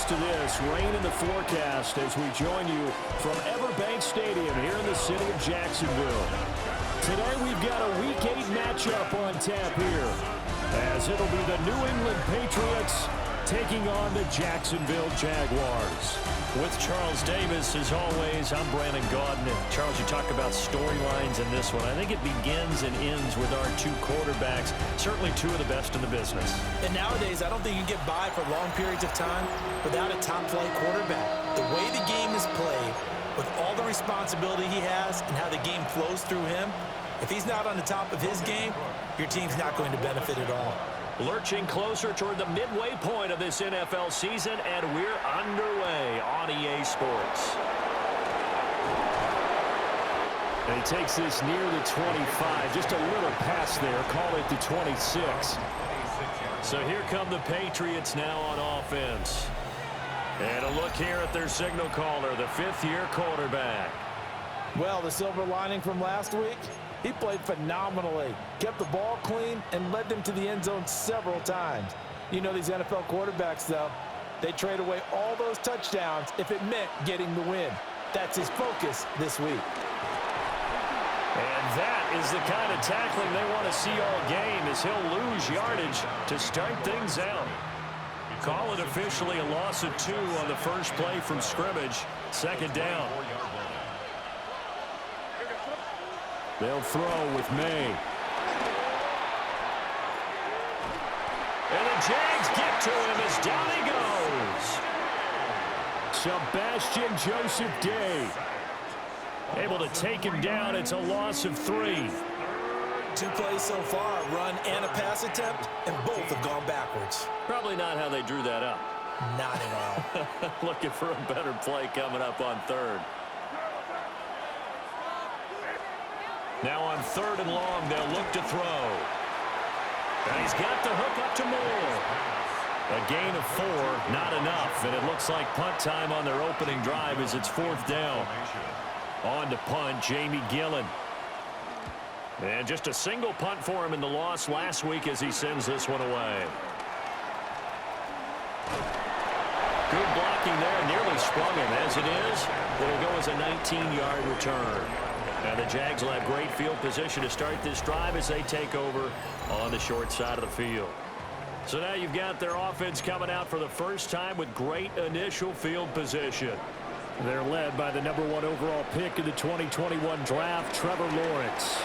used to this. Rain in the forecast as we join you from Everbank Stadium here in the city of Jacksonville. Today we've got a Week 8 matchup on tap here, as it'll be the New England Patriots taking on the Jacksonville Jaguars. With Charles Davis, as always, I'm Brandon Gaudin. And Charles, you talk about storylines in this one. I think it begins and ends with our two quarterbacks, certainly two of the best in the business. And nowadays, I don't think you get by for long periods of time without a top-flight quarterback. The way the game is played, with all the responsibility he has and how the game flows through him, if he's not on the top of his game, your team's not going to benefit at all. Lurching closer toward the midway point of this NFL season, and we're underway on EA Sports. And he takes this near the 25, just a little pass there, call it the 26. So here come the Patriots now on offense. And a look here at their signal caller, the fifth-year quarterback. Well, the silver lining from last week, he played phenomenally, kept the ball clean, and led them to the end zone several times. You know these NFL quarterbacks, though, they trade away all those touchdowns if it meant getting the win. That's his focus this week. And that is the kind of tackling they want to see all game, as he'll lose yardage to start things out. Call it officially a loss of 2 on the first play from scrimmage. Second down. They'll throw with May. And the Jags get to him as down he goes. Sebastian Joseph Day. Able to take him down. It's a loss of 3. 2 plays so far, a run and a pass attempt, and both have gone backwards. Probably not how they drew that up. Not at all. Looking for a better play coming up on third. Now on 3rd and long, they'll look to throw. And he's got the hook up to Moore. A gain of 4, not enough. And it looks like punt time on their opening drive as it's 4th down. On to punt, Jamie Gillen. And just a single punt for him in the loss last week as he sends this one away. Good blocking there, nearly sprung him. As it is, it'll go as a 19-yard return. And the Jags will have great field position to start this drive as they take over on the short side of the field. So now you've got their offense coming out for the first time with great initial field position. They're led by the number 1 overall pick in the 2021 draft, Trevor Lawrence.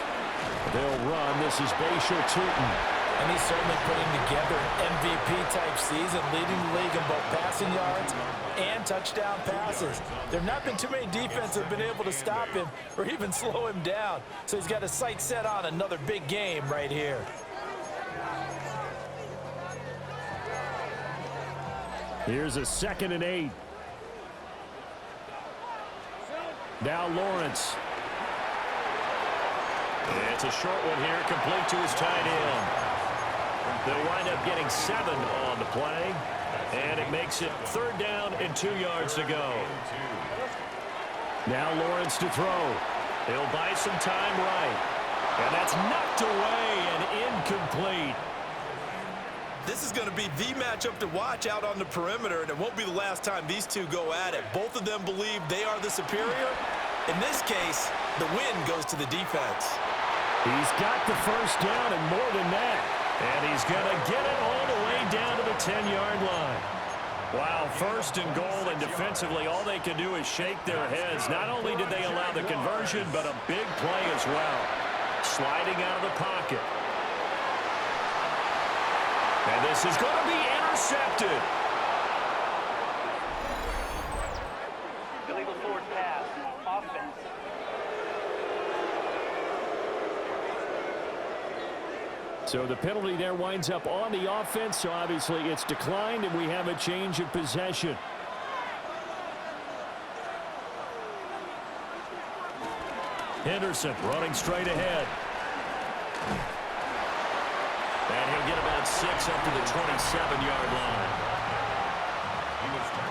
They'll run. This is Bashal Tutin. And he's certainly putting together an MVP-type season, leading the league in both passing yards and touchdown passes. There have not been too many defenses that have been able to stop him or even slow him down. So he's got his sights set on another big game right here. Here's a 2nd and 8. Now Lawrence. It's a short one here, complete to his tight end. They'll wind up getting 7 on the play, and it makes it 3rd down and 2 yards to go. Now Lawrence to throw. He'll buy some time right, and that's knocked away and incomplete. This is going to be the matchup to watch out on the perimeter, and it won't be the last time these two go at it. Both of them believe they are the superior. In this case, the win goes to the defense. He's got the first down and more than that. And he's going to get it all the way down to the 10-yard line. Wow, 1st and goal, and defensively all they can do is shake their heads. Not only did they allow the conversion, but a big play as well. Sliding out of the pocket. And this is going to be intercepted. Illegal forward pass, offense. So the penalty there winds up on the offense, so obviously it's declined, and we have a change of possession. Henderson running straight ahead. And he'll get about 6 up to the 27-yard line.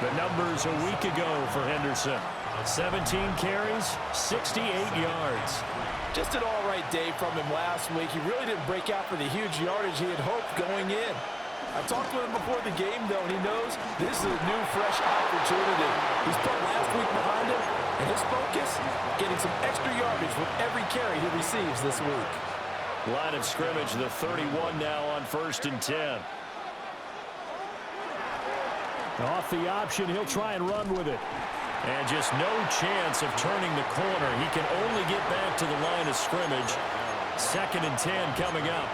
The numbers a week ago for Henderson. 17 carries, 68 yards. Just an all-right day from him last week. He really didn't break out for the huge yardage he had hoped going in. I talked to him before the game, though, and he knows this is a new, fresh opportunity. He's put last week behind him, and his focus, getting some extra yardage with every carry he receives this week. Line of scrimmage, the 31 now on 1st and 10. Off the option, he'll try and run with it. And just no chance of turning the corner. He can only get back to the line of scrimmage. 2nd and 10 coming up.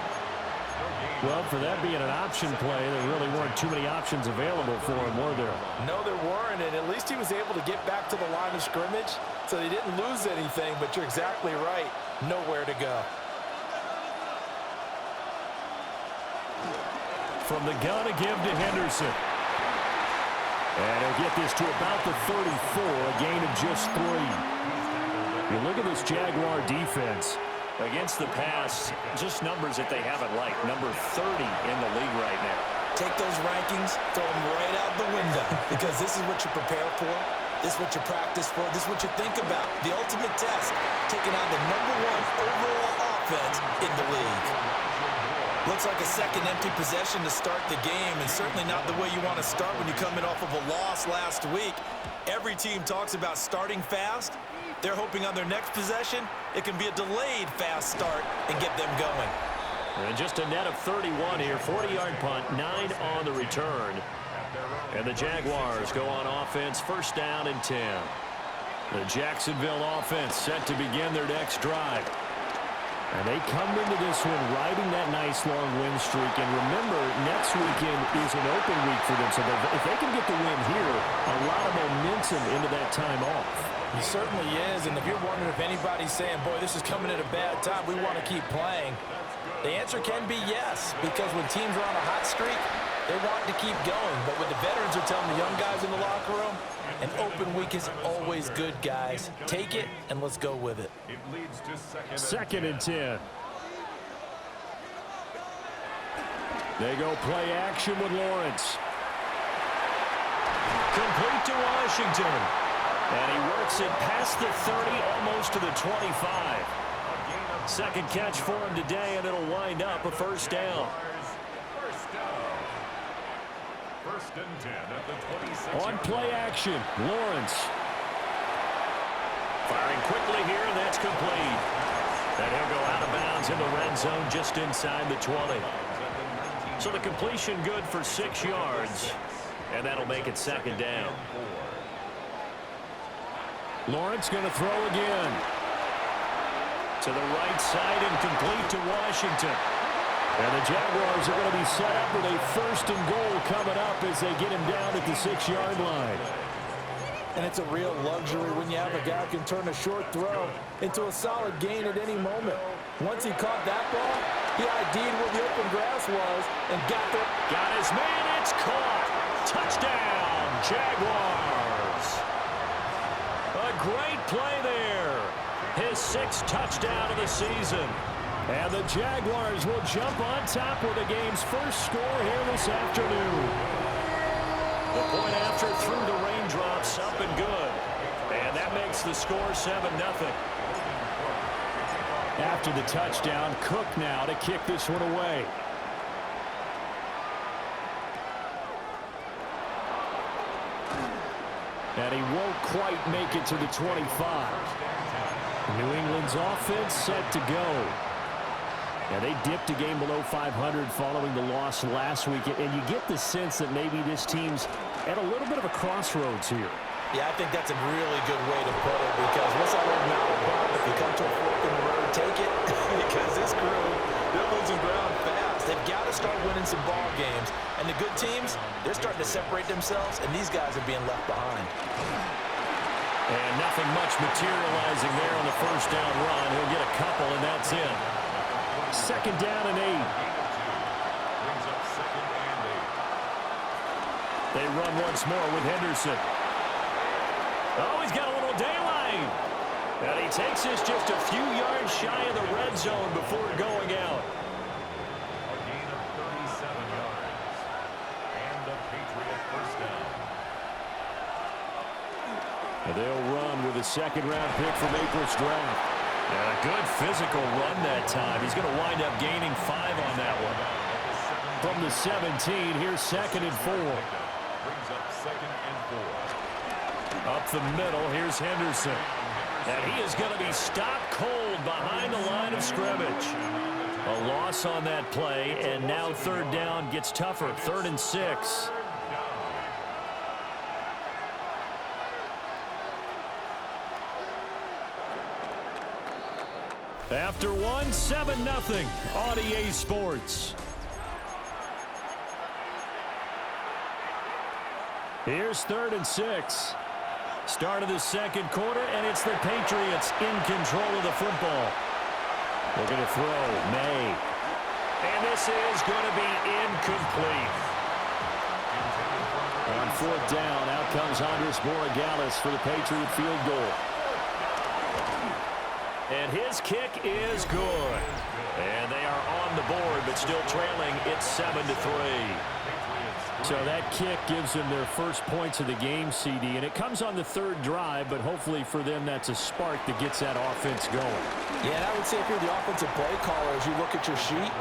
Well, for that being an option play, there really weren't too many options available for him, were there? No, there weren't, and at least he was able to get back to the line of scrimmage, so he didn't lose anything, but you're exactly right. Nowhere to go. From the gun, a give to Henderson. And he'll get this to about the 34, a gain of just 3. You look at this Jaguar defense. Against the pass, just numbers that they haven't liked. Number 30 in the league right now. Take those rankings, throw them right out the window, because this is what you prepare for. This is what you practice for. This is what you think about. The ultimate test, taking on the #1 overall offense in the league. Looks like a second empty possession to start the game, and certainly not the way you want to start when you come in off of a loss last week. Every team talks about starting fast. They're hoping on their next possession, it can be a delayed fast start and get them going. And just a net of 31 here, 40-yard punt, 9 on the return. And the Jaguars go on offense, 1st down and 10. The Jacksonville offense set to begin their next drive. And they come into this one riding that nice long win streak. And remember, next weekend is an open week for them. So if they can get the win here, a lot of momentum into that time off. He certainly is, and if you're wondering if anybody's saying, boy, this is coming at a bad time, we want to keep playing, the answer can be yes, because when teams are on a hot streak, they want to keep going. But what the veterans are telling the young guys in the locker room, an open week is always good, guys. Take it, and let's go with it. 2nd and 10. They go play action with Lawrence. Complete to Washington. And he works it past the 30, almost to the 25. 2nd catch for him today, and it'll wind up a 1st down. 1st and 10 at the 26. On play action, Lawrence. Firing quickly here, and that's complete. And he'll go out of bounds in the red zone just inside the 20. So the completion good for 6 yards, and that'll make it 2nd down. Lawrence going to throw again. To the right side and complete to Washington. And the Jaguars are going to be set up with a 1st and goal coming up as they get him down at the 6-yard line. And it's a real luxury when you have a guy who can turn a short throw into a solid gain at any moment. Once he caught that ball, he ID'd where the open grass was and got there. Got his man, it's caught. Touchdown, Jaguars. A great play there. His 6th touchdown of the season. And the Jaguars will jump on top with the game's first score here this afternoon. The point after through the raindrops, up and good. And that makes the score 7-0. After the touchdown, Cook now to kick this one away. And he won't quite make it to the 25. New England's offense set to go. And they dipped a game below 500 following the loss last week. And you get the sense that maybe this team's at a little bit of a crossroads here. Yeah, I think that's a really good way to put it, because what's that old mountain bump? If you come to a fork in the road, take it. Because this crew, they're losing ground fast. They've got to start winning some ball games. And the good teams, they're starting to separate themselves, and these guys are being left behind. And nothing much materializing there on the 1st down run. He'll get a couple, and that's it. 2nd down and 8. Brings up 2nd and 8. They run once more with Henderson. Oh, he's got a little daylight. And he takes this just a few yards shy of the red zone before going out. A gain of 37 yards. And a Patriot 1st down. And they'll run with a 2nd-round pick from April's draft. And a good physical run that time. He's going to wind up gaining 5 on that one. from the 17. Here's 2nd and 4. Brings up 2nd and 4. Up the middle, here's Henderson. And he is going to be stopped cold behind the line of scrimmage. A loss on that play, and now 3rd down gets tougher. 3rd and 6. After one, 7-0 on EA Sports. Here's 3rd and 6. Start of the 2nd quarter, and it's the Patriots in control of the football. They're going to throw. May. And this is going to be incomplete. On 4th down, out comes Andres Borregales for the Patriot field goal. And his kick is good. And they are on the board, but still trailing. It's 7-3. So that kick gives them their first points of the game, CD. And it comes on the 3rd drive, but hopefully for them that's a spark that gets that offense going. Yeah, and I would say if you're the offensive play caller, as you look at your sheet,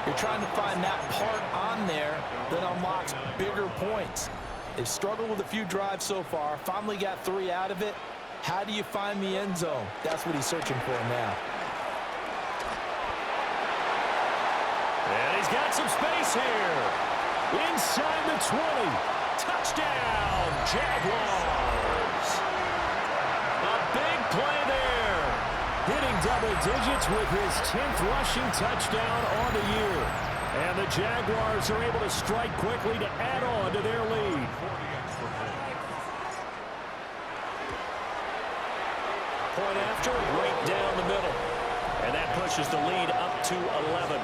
you're trying to find that part on there that unlocks bigger points. They've struggled with a few drives so far, finally got 3 out of it. How do you find the end zone? That's what he's searching for now. And he's got some space here. Inside the 20. Touchdown, Jaguars. A big play there. Hitting double digits with his 10th rushing touchdown on the year. And the Jaguars are able to strike quickly to add on to their lead. Point after, right down the middle. And that pushes the lead up to 11.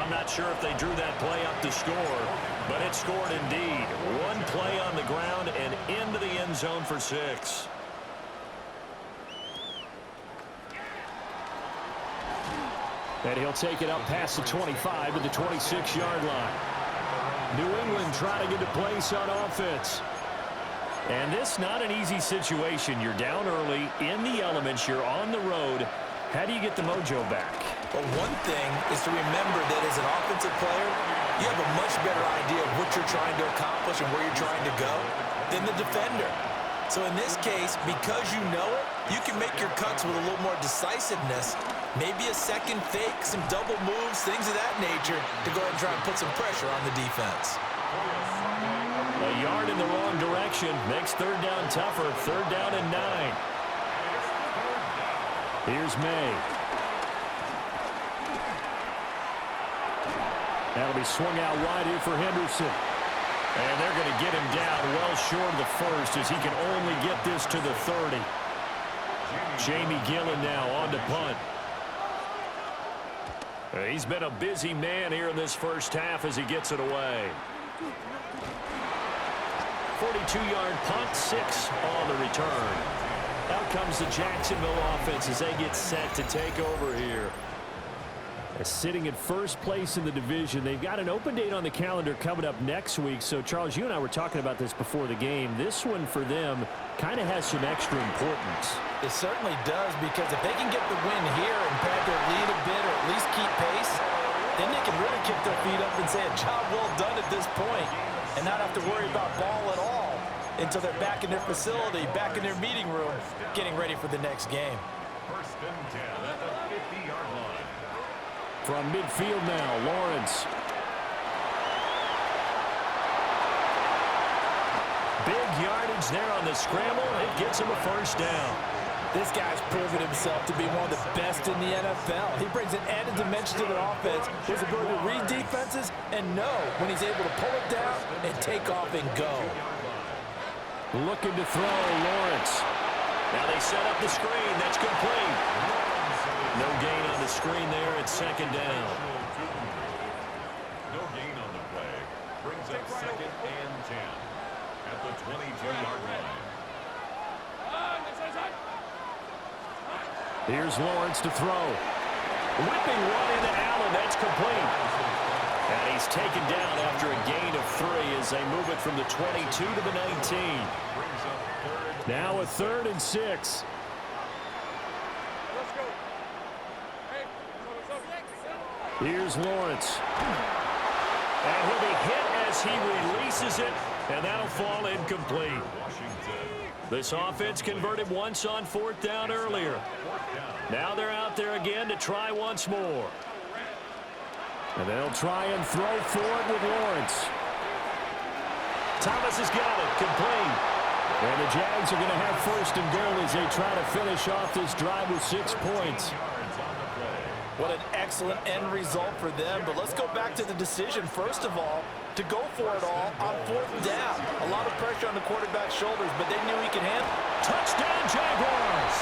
I'm not sure if they drew that play up to score, but it scored indeed. One play on the ground and into the end zone for 6. And he'll take it up past the 25 to the 26-yard line. New England trying to get a place on offense. And this not an easy situation. You're down early, in the elements, you're on the road. How do you get the mojo back? But one thing is to remember that as an offensive player, you have a much better idea of what you're trying to accomplish and where you're trying to go than the defender. So in this case, because you know it, you can make your cuts with a little more decisiveness, maybe a second fake, some double moves, things of that nature, to go ahead and try and put some pressure on the defense. A yard in the wrong direction makes 3rd down tougher. 3rd down and 9. Here's May. That'll be swung out wide here for Henderson. And they're going to get him down well short of the 1st as he can only get this to the 30. Jamie Gillen now on to punt. He's been a busy man here in this first half as he gets it away. 42-yard punt, 6 on the return. Out comes the Jacksonville offense as they get set to take over here. Sitting at first place in the division. They've got an open date on the calendar coming up next week. So, Charles, you and I were talking about this before the game. This one for them kind of has some extra importance. It certainly does, because if they can get the win here and pad their lead a bit or at least keep pace, then they can really kick their feet up and say a job well done at this point and not have to worry about ball at all until they're back in their facility, back in their meeting room, getting ready for the next game. 1st and 10 at the 50-yard line. From midfield now, Lawrence. Big yardage there on the scramble. It gets him a 1st down. This guy's proven himself to be one of the best in the NFL. He brings an added dimension to their offense, his ability to read defenses and know when he's able to pull it down and take off and go. Looking to throw, Lawrence. Now they set up the screen. That's complete. No gain on the screen there at 2nd down. No gain on the play. Brings up 2nd and 10 at the 22-yard line. Here's Lawrence to throw. Whipping one into Allen. That's complete. And he's taken down after a gain of 3 as they move it from the 22 to the 19. Now a 3rd and 6. Here's Lawrence. And he'll be hit as he releases it, and that'll fall incomplete. This offense converted once on 4th down earlier. Now they're out there again to try once more. And they'll try and throw for it with Lawrence. Thomas has got it, complete. And the Jags are going to have 1st and goal as they try to finish off this drive with 6 points. What an excellent end result for them. But let's go back to the decision, first of all, to go for it all on 4th down. A lot of pressure on the quarterback's shoulders, but they knew he could handle it. Touchdown, Jaguars!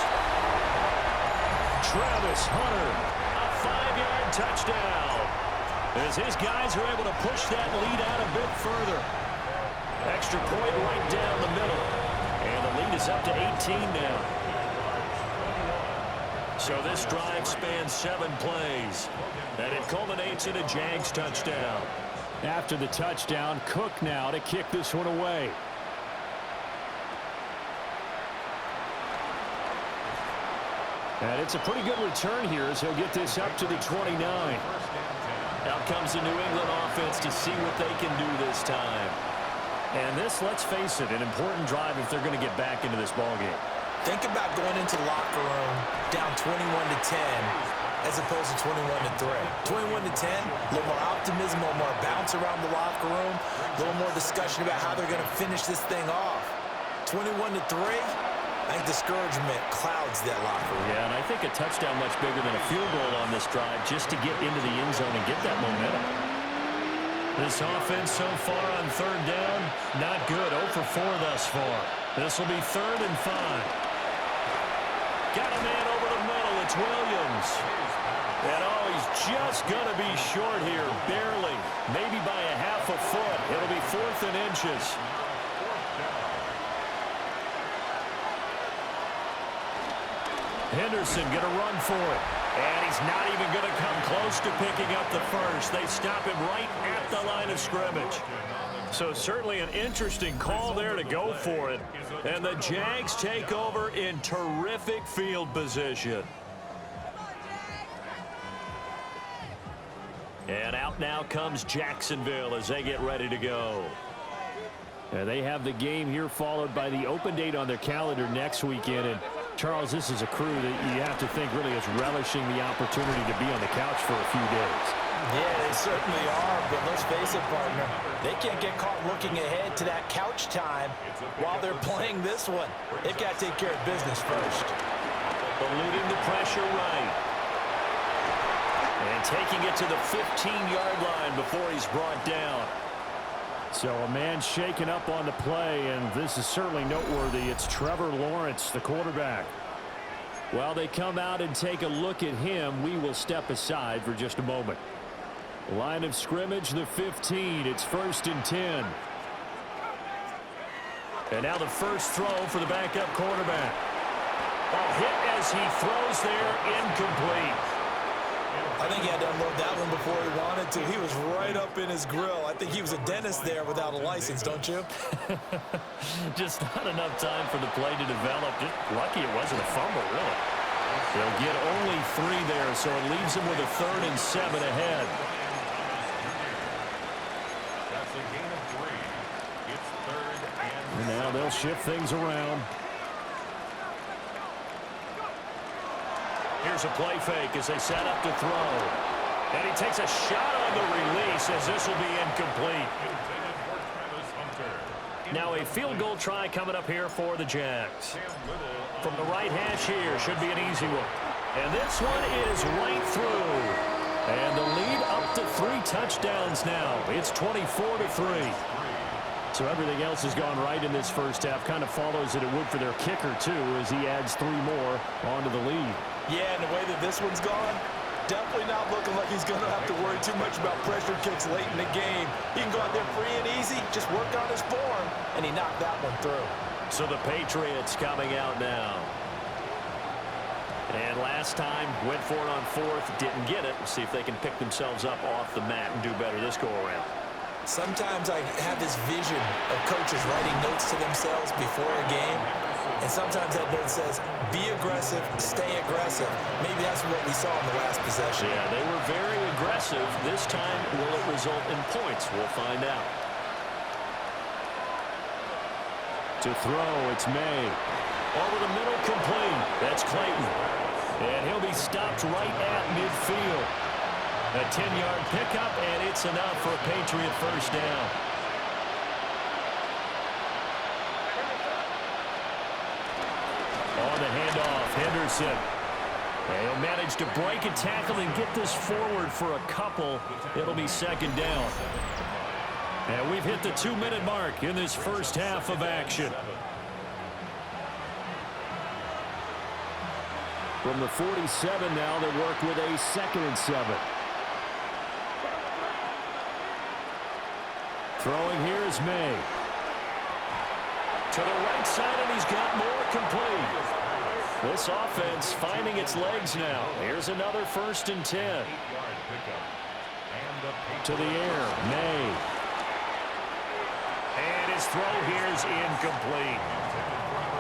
Travis Hunter, a 5-yard touchdown. As his guys are able to push that lead out a bit further. Extra point right down the middle. And the lead is up to 18 now. So this drive spans 7 plays. And it culminates in a Jags touchdown. After the touchdown, Cook now to kick this one away. And it's a pretty good return here as he'll get this up to the 29. Out comes the New England offense to see what they can do this time. And this, let's face it, an important drive if they're going to get back into this ballgame. Think about going into the locker room down 21-10 as opposed to 21-3. 21-10, a little more optimism, a little more bounce around the locker room, a little more discussion about how they're going to finish this thing off. 21-3, I think discouragement clouds that locker room. Yeah, and I think a touchdown much bigger than a field goal on this drive just to get into the end zone and get that momentum. This offense so far on 3rd down, not good. 0 for 4 thus far. This will be 3rd and 5. Got a man over the middle. It's Williams. And oh, he's just going to be short here, barely. Maybe by a half a foot. It'll be 4th and inches. Henderson going to run for it. And he's not even going to come close to picking up the first. They stop him right at the line of scrimmage. So certainly an interesting call there to go for it. And the Jags take over in terrific field position. And out now comes Jacksonville as they get ready to go. And they have the game here followed by the open date on their calendar next weekend. And Charles, this is a crew that you have to think really is relishing the opportunity to be on the couch for a few days. Yeah, they certainly are, but let's face it, partner. They can't get caught looking ahead to that couch time while they're playing this one. They've got to take care of business first. Eluding the pressure right. And taking it to the 15-yard line before he's brought down. So a man shaken up on the play, and this is certainly noteworthy. It's Trevor Lawrence, the quarterback. While they come out and take a look at him, we will step aside for just a moment. Line of scrimmage, the 15. It's 1st and 10. And now the first throw for the backup quarterback. A hit as he throws there, incomplete. I think he had to unload that one before he wanted to. He was right up in his grill. I think he was a dentist there without a license, don't you? Just not enough time for the play to develop. Just lucky it wasn't a fumble, really. They'll get only 3 there, so it leaves them with a 3rd and 7 ahead. That's a gain of 3. It's 3rd and Now they'll shift things around. Here's a play fake as they set up to throw. And he takes a shot on the release as this will be incomplete. Now a field goal try coming up here for the Jags. From the right hash here, should be an easy one. And this one is right through. And the lead up to 3 touchdowns now. It's 24-3. So everything else has gone right in this first half. Kind of follows that it would for their kicker, too, as he adds 3 more onto the lead. Yeah, and the way that this one's gone, definitely not looking like he's going to have to worry too much about pressure kicks late in the game. He can go out there free and easy, just work on his form, and he knocked that one through. So the Patriots coming out now. And last time, went for it on 4th, didn't get it. We'll see if they can pick themselves up off the mat and do better this go-around. Sometimes I have this vision of coaches writing notes to themselves before a game, and sometimes that note says, be aggressive, stay aggressive. Maybe that's what we saw in the last possession. Yeah, they were very aggressive. This time, will it result in points? We'll find out. To throw, it's May. Over the middle, complete. That's Clayton. And he'll be stopped right at midfield. A 10-yard pickup, and it's enough for a Patriot first down. On the handoff, Henderson. And he'll manage to break a tackle and get this forward for a couple. It'll be second down. And we've hit the 2-minute mark in this first half of action. From the 47 now, they work with a 2nd and 7. Throwing here is May. To the right side, and he's got more complete. This offense finding its legs now. Here's another 1st and 10. To the air, May. And his throw here is incomplete.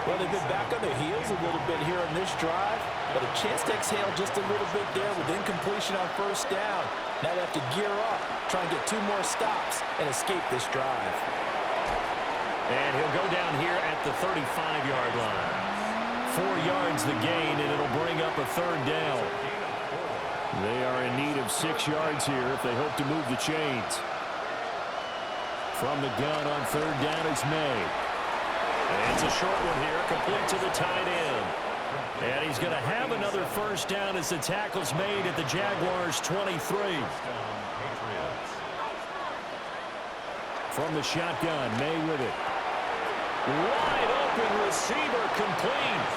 Well, they've been back on their heels a little bit here on this drive, but a chance to exhale just a little bit there with incompletion on 1st down. Now they have to gear up, try and get 2 more stops and escape this drive. And he'll go down here at the 35-yard line. 4 yards the gain, and it'll bring up a 3rd down. They are in need of 6 yards here if they hope to move the chains. From the gun on 3rd down is May. And it's a short one here, complete to the tight end. And he's going to have another 1st down as the tackle's made at the Jaguars' 23. From the shotgun, May with it. Wide open receiver, complete.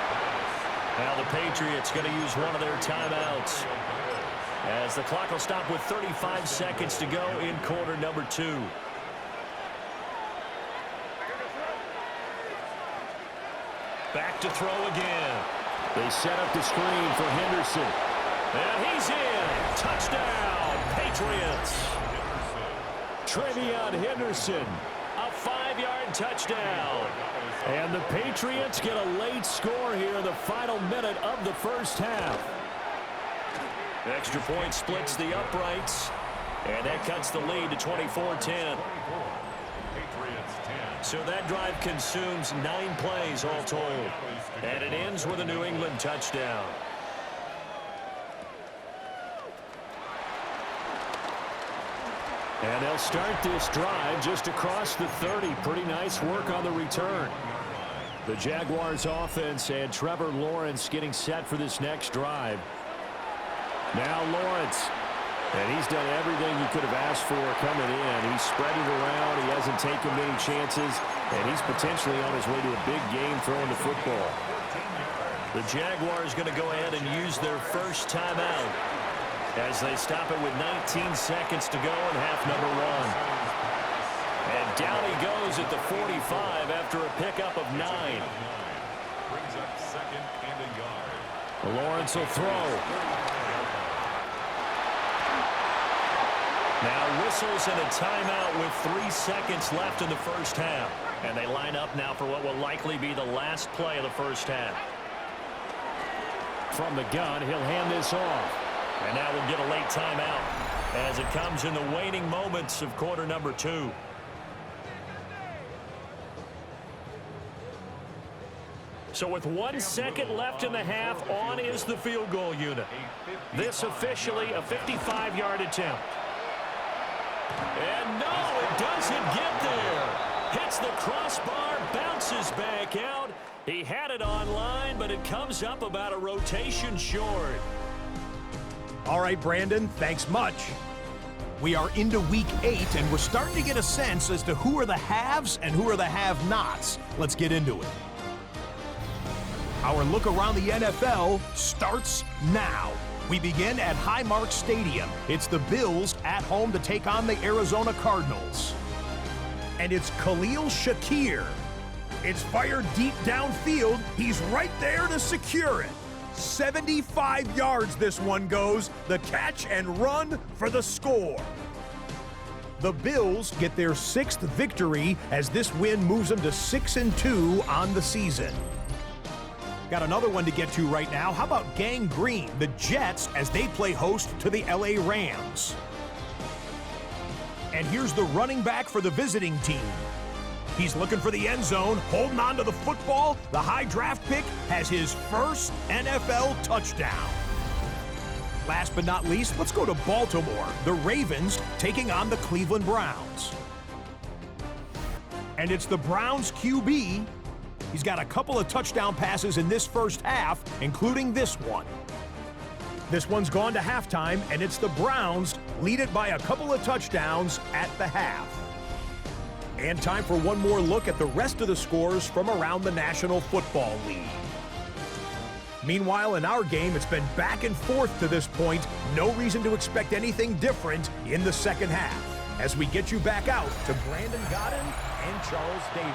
Now the Patriots going to use one of their timeouts, as the clock will stop with 35 seconds to go in quarter number 2. Back to throw again. They set up the screen for Henderson. And he's in. Touchdown, Patriots. Trevion Henderson. A 5-yard touchdown. And the Patriots get a late score here in the final minute of the first half. Extra point splits the uprights, and that cuts the lead to 24-10. So that drive consumes 9 plays all told, and it ends with a New England touchdown. And they'll start this drive just across the 30. Pretty nice work on the return. The Jaguars offense and Trevor Lawrence getting set for this next drive. Now Lawrence. And he's done everything he could have asked for coming in. He's spread it around. He hasn't taken many chances. And he's potentially on his way to a big game throwing the football. The Jaguars going to go ahead and use their first timeout as they stop it with 19 seconds to go in half number 1. And down he goes at the 45 after a pickup of 9. Brings up 2nd and a yard. Lawrence will throw. Now whistles and a timeout with 3 seconds left in the first half. And they line up now for what will likely be the last play of the first half. From the gun, he'll hand this off. And now we'll get a late timeout as it comes in the waning moments of quarter number 2. So with 1 second left in the half, on is the field goal unit. This officially a 55-yard attempt. And no, it doesn't get there. Hits the crossbar, bounces back out. He had it on line, but it comes up about a rotation short. All right, Brandon, thanks much. We are into week 8, and we're starting to get a sense as to who are the haves and who are the have-nots. Let's get into it. Our look around the NFL starts now. We begin at Highmark Stadium. It's the Bills at home to take on the Arizona Cardinals. And it's Khalil Shakir. It's fired deep downfield. He's right there to secure it. 75 yards this one goes. The catch and run for the score. The Bills get their 6th victory as this win moves them to 6-2 on the season. Got another one to get to right now. How about Gang Green, the Jets, as they play host to the LA Rams? And here's the running back for the visiting team. He's looking for the end zone, holding on to the football. The high draft pick has his first NFL touchdown. Last but not least, let's go to Baltimore. The Ravens taking on the Cleveland Browns. And it's the Browns QB. He's got a couple of touchdown passes in this first half, including this one. This one's gone to halftime, and it's the Browns lead it by a couple of touchdowns at the half. And time for one more look at the rest of the scores from around the National Football League. Meanwhile, in our game, it's been back and forth to this point. No reason to expect anything different in the second half. As we get you back out to Brandon Godden and Charles Davis.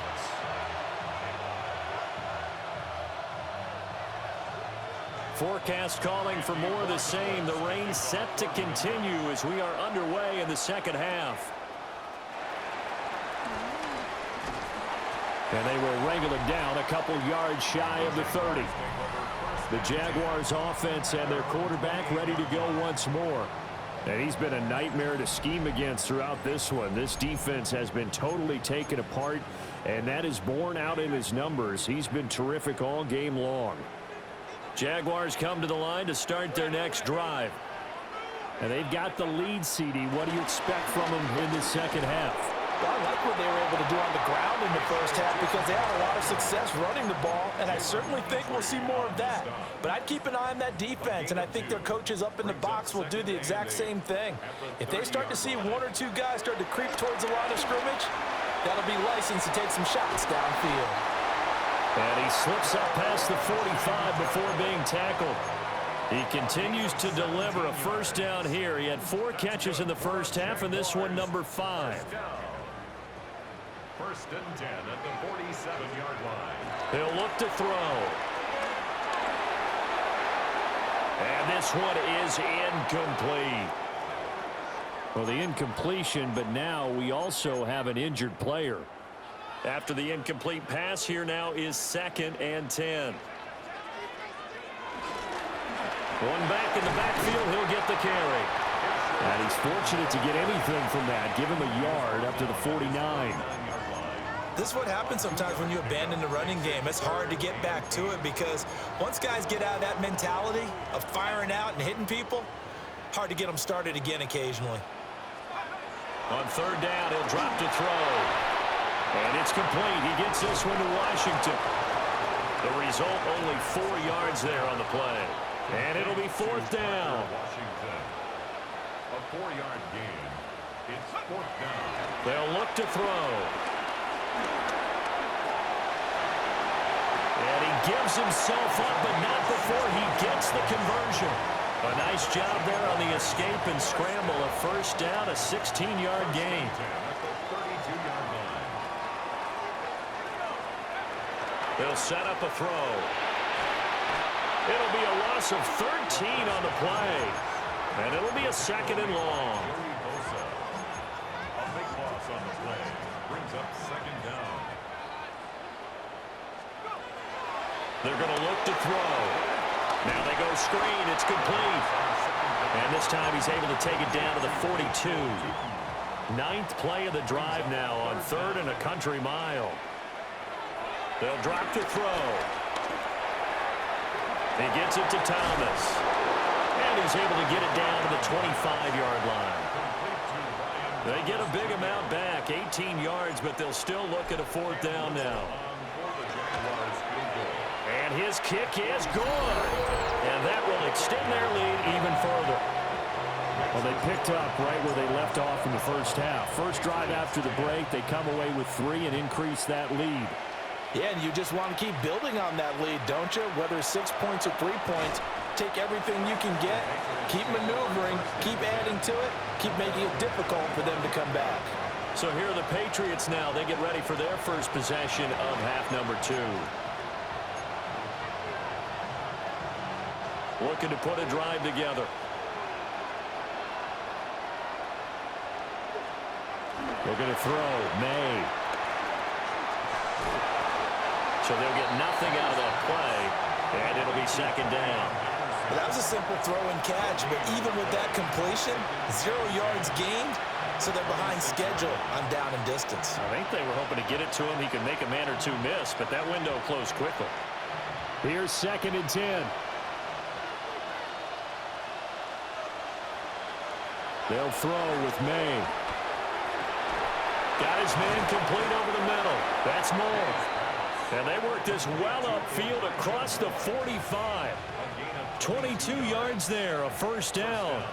Forecast calling for more of the same. The rain set to continue as we are underway in the second half. And they will wrangle it down a couple yards shy of the 30. The Jaguars offense and their quarterback ready to go once more. And he's been a nightmare to scheme against throughout this one. This defense has been totally taken apart, and that is borne out in his numbers. He's been terrific all game long. Jaguars come to the line to start their next drive. And they've got the lead, CD. What do you expect from them in the second half? Well, I like what they were able to do on the ground in the first half because they had a lot of success running the ball, and I certainly think we'll see more of that. But I'd keep an eye on that defense, and I think their coaches up in the box will do the exact same thing. If they start to see one or two guys start to creep towards the line of scrimmage, that'll be licensed to take some shots downfield. And he slips up past the 45 before being tackled. He continues to deliver a first down here. He had 4 catches in the first half, and this one number 5. First and 10 at the 47-yard line. He'll look to throw. And this one is incomplete. Well, the incompletion, but now we also have an injured player. After the incomplete pass, here now is 2nd and 10. One back in the backfield, he'll get the carry. And he's fortunate to get anything from that. Give him a yard up to the 49. This is what happens sometimes when you abandon the running game. It's hard to get back to it because once guys get out of that mentality of firing out and hitting people, hard to get them started again occasionally. On 3rd down, he'll drop to throw. And it's complete. He gets this one to Washington. The result, only 4 yards there on the play. And it'll be 4th down. Washington. A 4-yard gain. It's 4th down. They'll look to throw. And he gives himself up, but not before he gets the conversion. A nice job there on the escape and scramble. A first down, a 16-yard gain. They'll set up a throw. It'll be a loss of 13 on the play. And it'll be a 2nd and long. A big loss on the play. Brings up 2nd down. They're going to look to throw. Now they go screen. It's complete. And this time he's able to take it down to the 42. 9th play of the drive now on 3rd and a country mile. They'll drop to throw. He gets it to Thomas. And he's able to get it down to the 25-yard line. They get a big amount back, 18 yards, but they'll still look at a 4th down now. And his kick is good. And that will extend their lead even further. Well, they picked up right where they left off in the first half. First drive after the break, they come away with 3 and increase that lead. Yeah, and you just want to keep building on that lead, don't you? Whether it's 6 points or 3 points, take everything you can get, keep maneuvering, keep adding to it, keep making it difficult for them to come back. So here are the Patriots now. They get ready for their first possession of half number 2. Looking to put a drive together. We're going to throw. May. So they'll get nothing out of that play. And it'll be second down. Well, that was a simple throw and catch, but even with that completion, 0 yards gained, so they're behind schedule on down and distance. I think they were hoping to get it to him. He could make a man or two miss, but that window closed quickly. Here's 2nd and 10. They'll throw with May. Got his man complete over the middle. That's Moore. And they work this well upfield across the 45. 22 yards there, a first down.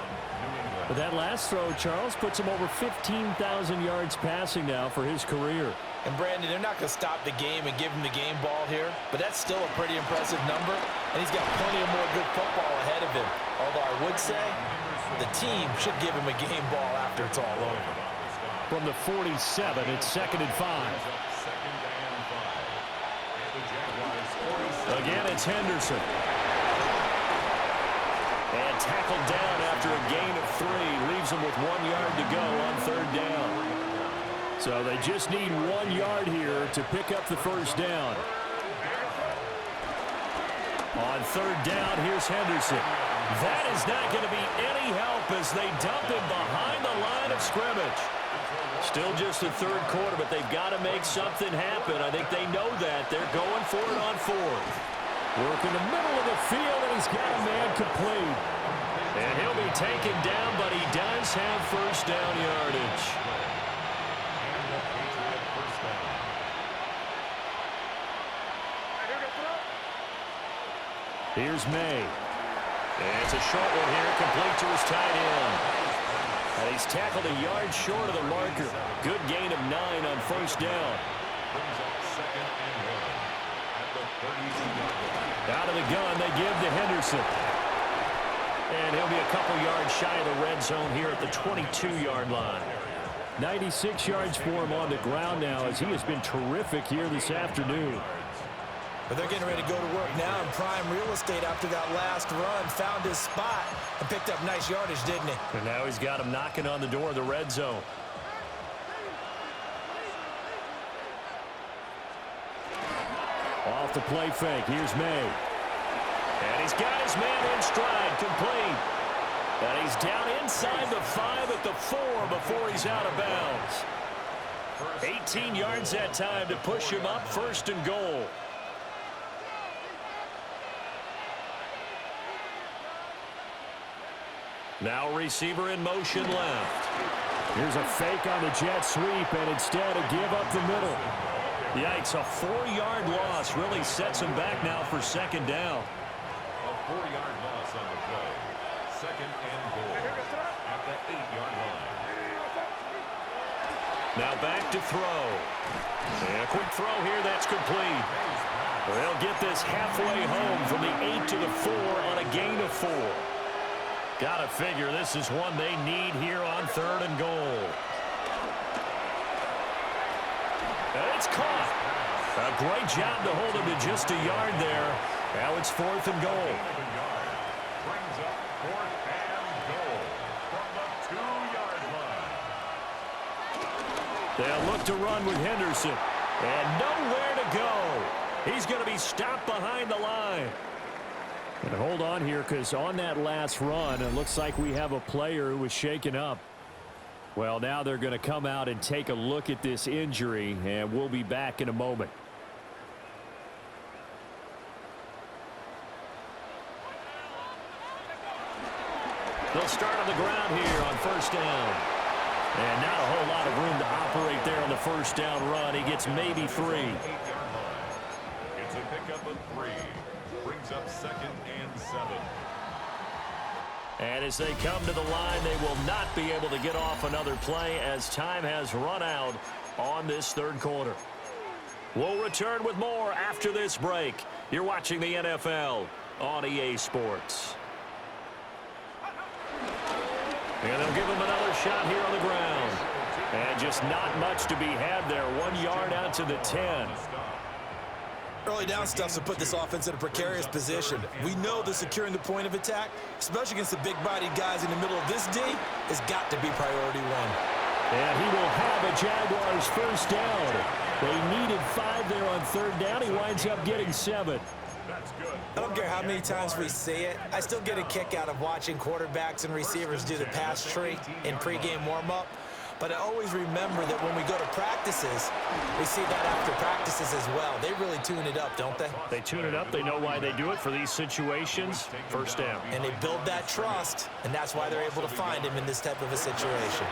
But that last throw, Charles, puts him over 15,000 yards passing now for his career. And Brandon, they're not going to stop the game and give him the game ball here, but that's still a pretty impressive number, and he's got plenty of more good football ahead of him. Although I would say the team should give him a game ball after it's all over. From the 47, it's 2nd and 5. Again, it's Henderson. And tackled down after a gain of 3. Leaves him with 1 yard to go on 3rd down. So they just need 1 yard here to pick up the first down. On 3rd down, here's Henderson. That is not going to be any help as they dump him behind the line of scrimmage. Still just the 3rd quarter, but they've got to make something happen. I think they know that. They're going for it on 4th. Work in the middle of the field, and he's got a man complete. And he'll be taken down, but he does have first down yardage. Here's May. And it's a short one here, complete to his tight end. And he's tackled a yard short of the marker. Good gain of 9 on first down. Out of the gun, they give to Henderson. And he'll be a couple yards shy of the red zone here at the 22-yard line. 96 yards for him on the ground now as he has been terrific here this afternoon. But they're getting ready to go to work now in prime real estate after that last run. Found his spot and picked up nice yardage, didn't he? And now he's got him knocking on the door of the red zone. Off the play fake, here's May. And he's got his man in stride, complete. And he's down inside the 5 at the 4 before he's out of bounds. 18 yards that time to push him up, 1st and goal. Now receiver in motion left. Here's a fake on the jet sweep, and instead a give up the middle. Yikes, a 4-yard loss really sets him back now for 2nd down. A 4-yard loss on the play. 2nd and goal at the 8-yard line. Now back to throw. And a quick throw here, that's complete. They'll get this halfway home from the 8 to the 4 on a gain of 4. Gotta figure this is one they need here on 3rd and goal. And it's caught. A great job to hold him to just a yard there. Now it's 4th and goal. Brings up 4th and goal from the 2-yard line. They'll look to run with Henderson. And nowhere to go. He's going to be stopped behind the line. And hold on here, because on that last run, it looks like we have a player who was shaken up. Well, now they're going to come out and take a look at this injury, and we'll be back in a moment. They'll start on the ground here on 1st down. And not a whole lot of room to operate there on the 1st down run. He gets maybe 3. 8-yard line. It's a pickup of 3. Brings up 2nd and 7. And as they come to the line, they will not be able to get off another play as time has run out on this 3rd quarter. We'll return with more after this break. You're watching the NFL on EA Sports. And they'll give him another shot here on the ground. And just not much to be had there. 1 yard out to the 10. Early down stuffs will put this offense in a precarious position. We know that securing the point of attack, especially against the big-bodied guys in the middle of this D, has got to be priority 1. And he will have a Jaguars first down. They needed 5 there on 3rd down. He winds up getting 7. That's good. I don't care how many times we see it. I still get a kick out of watching quarterbacks and receivers do the pass tree in pregame warm-up. But I always remember that when we go to practices, we see that after practices as well. They really tune it up, don't they? They tune it up. They know why they do it for these situations. First down. And they build that trust, and that's why they're able to find him in this type of a situation.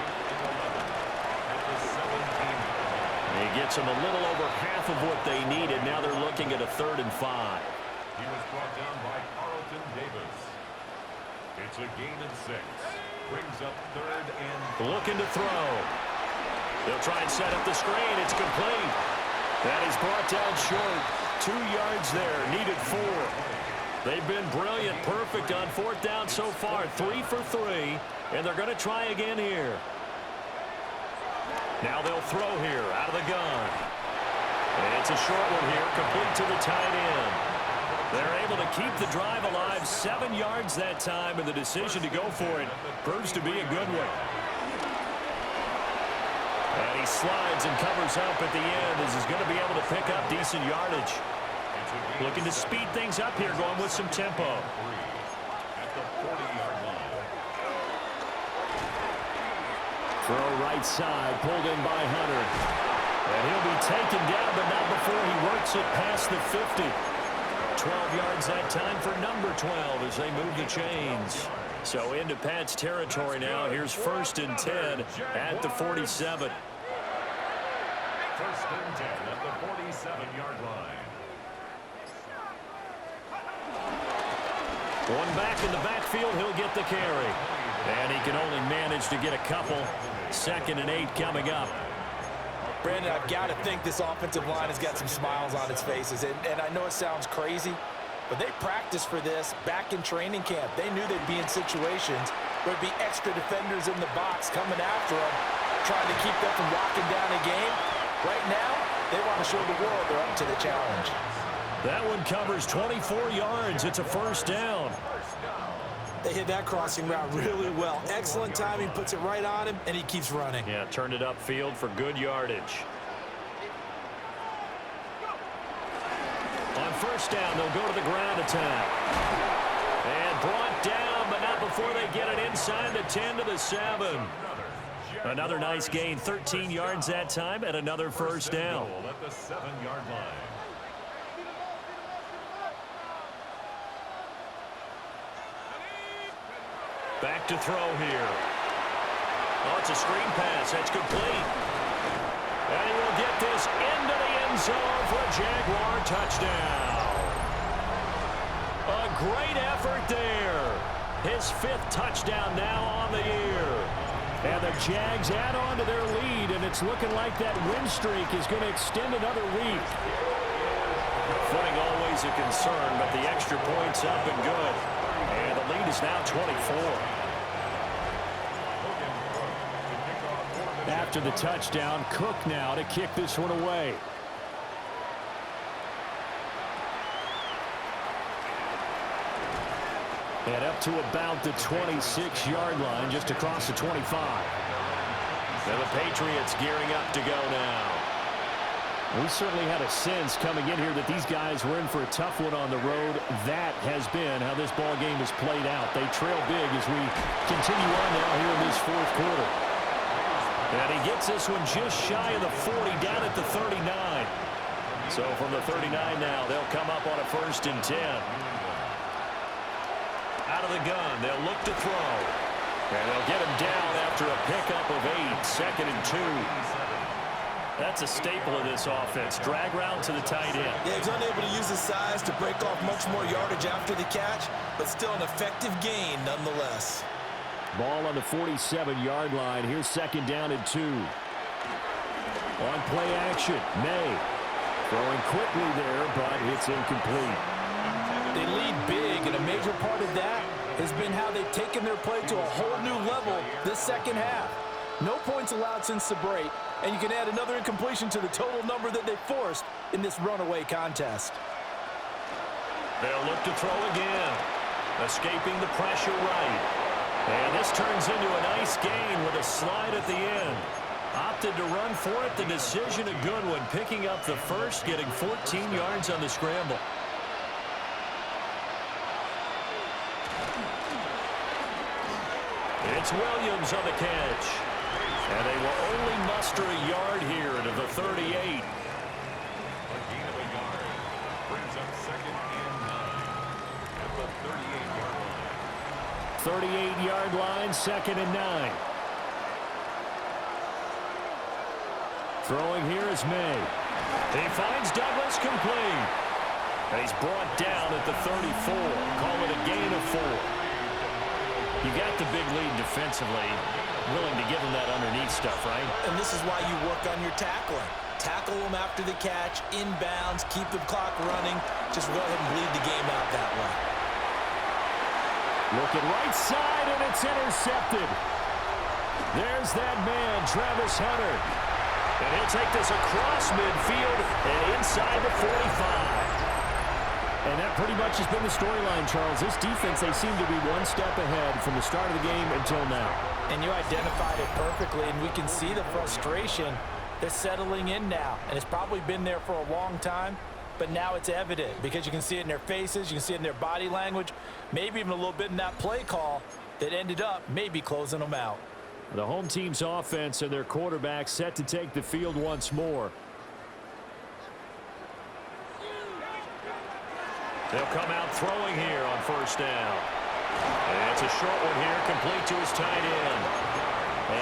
He gets them a little over half of what they needed. Now they're looking at a 3rd and 5. He was brought down by Carlton Davis. It's a gain of 6. Brings up 3rd and... Looking to throw. They'll try and set up the screen. It's complete. That is brought down short. 2 yards there. Needed 4. They've been brilliant. Perfect on 4th down so far. 3 for 3. And they're going to try again here. Now they'll throw here out of the gun. And it's a short one here. Complete to the tight end. They're able to keep the drive alive. 7 yards that time, and the decision to go for it proves to be a good one. And he slides and covers up at the end as he's going to be able to pick up decent yardage. Looking to speed things up here, going with some tempo. At the 40-yard line. Throw right side, pulled in by Hunter. And he'll be taken down, but not before he works it past the 50. 12 yards that time for number 12 as they move the chains. So into Pat's territory now. Here's 1st and 10 at the 47. 1st and 10 at the 47-yard line. One back in the backfield, he'll get the carry. And he can only manage to get a couple. 2nd and 8 coming up. Brandon, I've got to think this offensive line has got some smiles on its faces. And I know it sounds crazy, but they practiced for this back in training camp. They knew they'd be in situations where there'd be extra defenders in the box coming after them, trying to keep them from locking down a game. Right now, they want to show the world they're up to the challenge. That one covers 24 yards. It's a 1st down. They hit that crossing route really well. Excellent timing, puts it right on him, and he keeps running. Yeah, turned it upfield for good yardage. On 1st down, they'll go to the ground attack. And brought down, but not before they get it inside the 10 to the 7. Another nice gain, 13 yards that time, and another 1st down. At the 7-yard line. Back to throw here. Oh, it's a screen pass. That's complete. And he will get this into the end zone for a Jaguar touchdown. A great effort there. His 5th touchdown now on the year. And the Jags add on to their lead, and it's looking like that win streak is going to extend another week. Footing always a concern, but the extra point's up and good. And the lead is now 24. After the touchdown, Cook now to kick this one away. And up to about the 26-yard line, just across the 25. Now the Patriots gearing up to go now. We certainly had a sense coming in here that these guys were in for a tough one on the road. That has been how this ball game has played out. They trail big as we continue on now here in this 4th quarter. And he gets this one just shy of the 40, down at the 39. So from the 39 now, they'll come up on a 1st and 10. Out of the gun, they'll look to throw. And they'll get him down after a pickup of 8, 2nd and 2. That's a staple of this offense. Drag route to the tight end. Yeah, he's unable to use his size to break off much more yardage after the catch, but still an effective gain nonetheless. Ball on the 47-yard line. Here's 2nd down and 2. On play action, May. Throwing quickly there, but it's incomplete. They lead big, and a major part of that has been how they've taken their play to a whole new level this 2nd half. No points allowed since the break, and you can add another incompletion to the total number that they forced in this runaway contest. They'll look to throw again. Escaping the pressure right. And this turns into a nice gain with a slide at the end. Opted to run for it. The decision a good one. Picking up the 1st, getting 14 yards on the scramble. It's Williams on the catch. And they will only muster a yard here to the 38. A gain of a yard. Brings up 2nd and 9 at the 38-yard line. 38-yard line, 2nd and 9. Throwing here is May. He finds Douglas complete. And he's brought down at the 34. Call it a gain of 4. You got the big lead defensively. Willing to give him that underneath stuff, right? And this is why you work on your tackling. Tackle them after the catch, inbounds, keep the clock running. Just go ahead and bleed the game out that way. Looking right side, and it's intercepted. There's that man, Travis Hunter. And he'll take this across midfield and inside the 45. And that pretty much has been the storyline, Charles. This defense, they seem to be one step ahead from the start of the game until now. And you identified it perfectly, and we can see the frustration that's settling in now. And it's probably been there for a long time, but now it's evident because you can see it in their faces, you can see it in their body language, maybe even a little bit in that play call that ended up maybe closing them out. The home team's offense and their quarterback set to take the field once more. They'll come out throwing here on 1st down. And it's a short one here, complete to his tight end.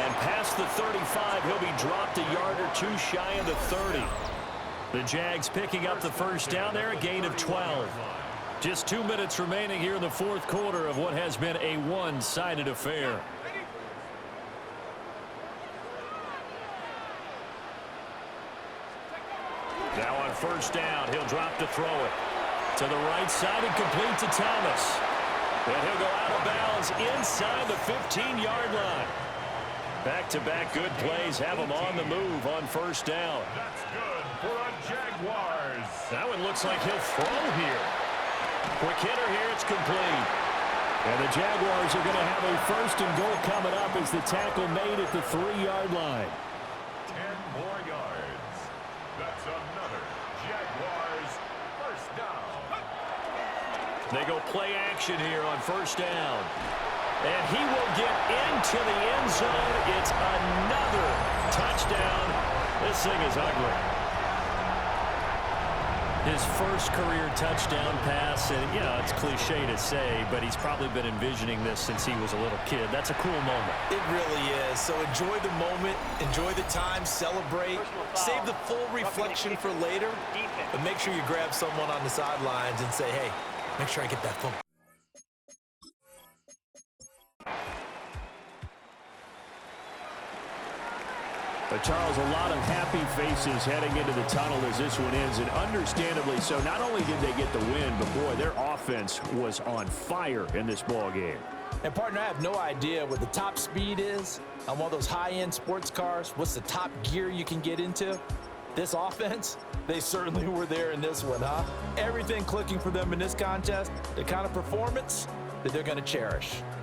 And past the 35, he'll be dropped a yard or 2 shy of the 30. The Jags picking up the 1st down there, a gain of 12. Just 2 minutes remaining here in the 4th quarter of what has been a one-sided affair. Now on 1st down, he'll drop to throw it. To the right side and complete to Thomas. And he'll go out of bounds inside the 15-yard line. Back-to-back good plays have him on the move on 1st down. That's good for a Jaguars. That one looks like he'll throw here. Quick hitter here, it's complete. And the Jaguars are going to have a 1st and goal coming up as the tackle made at the 3-yard line. 10 more yards. That's another Jaguars 1st down. They go play action here on 1st down. And he will get into the end zone. It's another touchdown. This thing is ugly. His first career touchdown pass, and, you know, it's cliche to say, but he's probably been envisioning this since he was a little kid. That's a cool moment. It really is. So enjoy the moment, enjoy the time, celebrate, save the full reflection for later, but make sure you grab someone on the sidelines and say, hey, make sure I get that football. But Charles, a lot of happy faces heading into the tunnel as this one ends, and understandably so. Not only did they get the win, but boy, their offense was on fire in this ball game. And partner, I have no idea what the top speed is on one of those high-end sports cars. What's the top gear you can get into? This offense, they certainly were there in this one, huh? Everything clicking for them in this contest, the kind of performance that they're going to cherish.